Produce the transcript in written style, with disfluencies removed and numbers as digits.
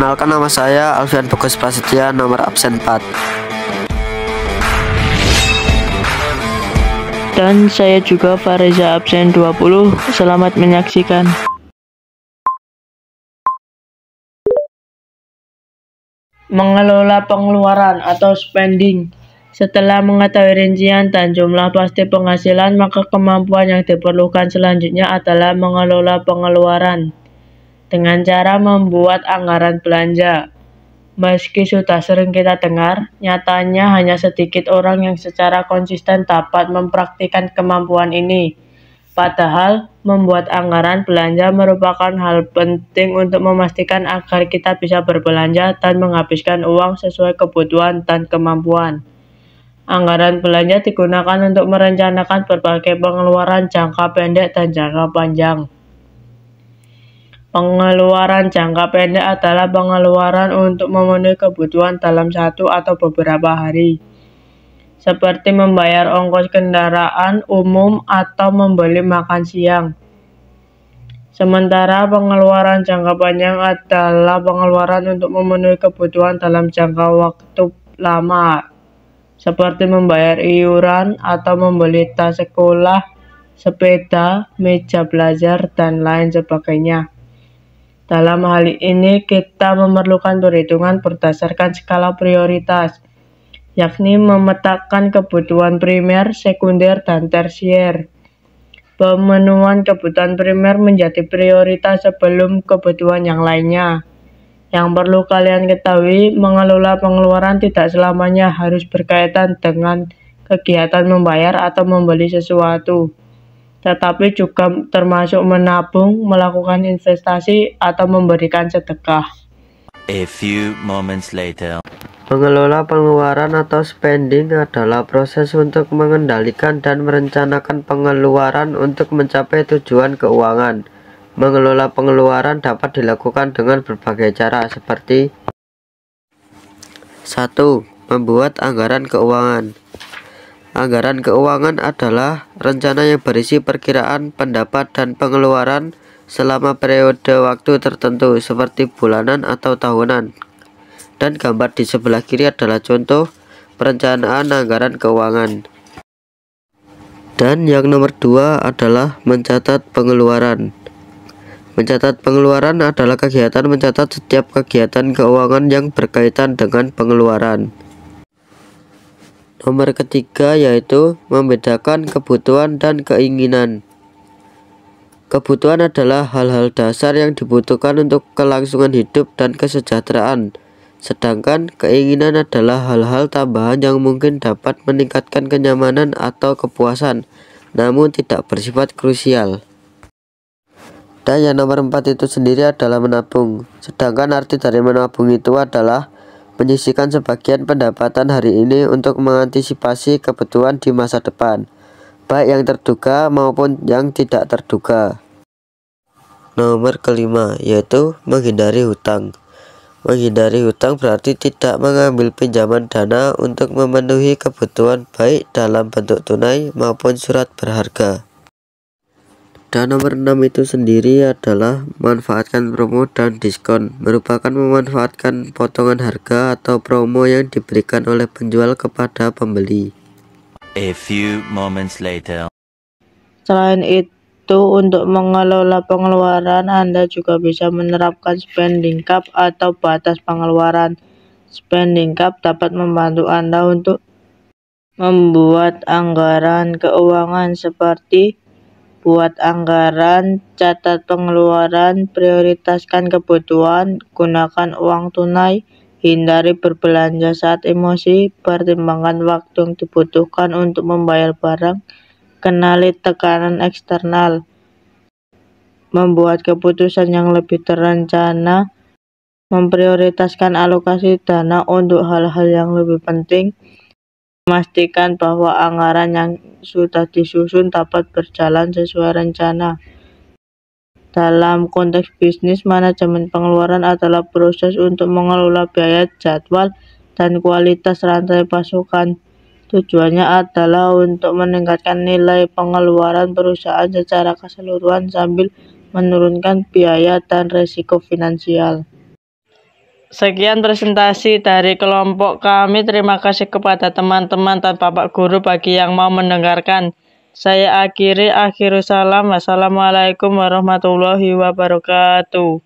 Perkenalkan, nama saya Alfian Bagus Prasetya, nomor absen 4. Dan saya juga Fareza absen 20. Selamat menyaksikan. Mengelola pengeluaran atau spending. Setelah mengetahui rincian dan jumlah pasti penghasilan, maka kemampuan yang diperlukan selanjutnya adalah mengelola pengeluaran dengan cara membuat anggaran belanja. Meski sudah sering kita dengar, nyatanya hanya sedikit orang yang secara konsisten dapat mempraktikkan kemampuan ini. Padahal, membuat anggaran belanja merupakan hal penting untuk memastikan agar kita bisa berbelanja dan menghabiskan uang sesuai kebutuhan dan kemampuan. Anggaran belanja digunakan untuk merencanakan berbagai pengeluaran jangka pendek dan jangka panjang. Pengeluaran jangka pendek adalah pengeluaran untuk memenuhi kebutuhan dalam satu atau beberapa hari, seperti membayar ongkos kendaraan umum atau membeli makan siang. Sementara pengeluaran jangka panjang adalah pengeluaran untuk memenuhi kebutuhan dalam jangka waktu lama, seperti membayar iuran atau membeli tas sekolah, sepeda, meja belajar, dan lain sebagainya. Dalam hal ini, kita memerlukan perhitungan berdasarkan skala prioritas, yakni memetakan kebutuhan primer, sekunder, dan tersier. Pemenuhan kebutuhan primer menjadi prioritas sebelum kebutuhan yang lainnya. Yang perlu kalian ketahui, mengelola pengeluaran tidak selamanya harus berkaitan dengan kegiatan membayar atau membeli sesuatu, tetapi juga termasuk menabung, melakukan investasi, atau memberikan sedekah. A few moments later. Mengelola pengeluaran atau spending adalah proses untuk mengendalikan dan merencanakan pengeluaran untuk mencapai tujuan keuangan. Mengelola pengeluaran dapat dilakukan dengan berbagai cara, seperti 1. Membuat anggaran keuangan. Anggaran keuangan adalah rencana yang berisi perkiraan pendapat dan pengeluaran selama periode waktu tertentu, seperti bulanan atau tahunan. Dan gambar di sebelah kiri adalah contoh perencanaan anggaran keuangan. Dan yang nomor 2 adalah mencatat pengeluaran. Mencatat pengeluaran adalah kegiatan mencatat setiap kegiatan keuangan yang berkaitan dengan pengeluaran. Nomor ketiga yaitu membedakan kebutuhan dan keinginan. Kebutuhan adalah hal-hal dasar yang dibutuhkan untuk kelangsungan hidup dan kesejahteraan. Sedangkan keinginan adalah hal-hal tambahan yang mungkin dapat meningkatkan kenyamanan atau kepuasan, namun tidak bersifat krusial. Dan yang nomor 4 itu sendiri adalah menabung. Sedangkan arti dari menabung itu adalah menyisihkan sebagian pendapatan hari ini untuk mengantisipasi kebutuhan di masa depan, baik yang terduga maupun yang tidak terduga. Nomor kelima yaitu menghindari hutang. Menghindari hutang berarti tidak mengambil pinjaman dana untuk memenuhi kebutuhan baik dalam bentuk tunai maupun surat berharga. Dan nomor 6 itu sendiri adalah manfaatkan promo dan diskon, merupakan memanfaatkan potongan harga atau promo yang diberikan oleh penjual kepada pembeli. A few moments later. Selain itu, untuk mengelola pengeluaran, Anda juga bisa menerapkan spending cap atau batas pengeluaran. Spending cap dapat membantu Anda untuk membuat anggaran keuangan, seperti buat anggaran, catat pengeluaran, prioritaskan kebutuhan, gunakan uang tunai, hindari berbelanja saat emosi, pertimbangkan waktu yang dibutuhkan untuk membayar barang, kenali tekanan eksternal, membuat keputusan yang lebih terencana, memprioritaskan alokasi dana untuk hal-hal yang lebih penting, memastikan bahwa anggaran yang sudah disusun dapat berjalan sesuai rencana. Dalam konteks bisnis, manajemen pengeluaran adalah proses untuk mengelola biaya, jadwal, dan kualitas rantai pasokan. Tujuannya adalah untuk meningkatkan nilai pengeluaran perusahaan secara keseluruhan sambil menurunkan biaya dan risiko finansial. Sekian presentasi dari kelompok kami. Terima kasih kepada teman-teman dan Bapak Guru bagi yang mau mendengarkan. Saya akhiri, akhirus salam. Wassalamualaikum warahmatullahi wabarakatuh.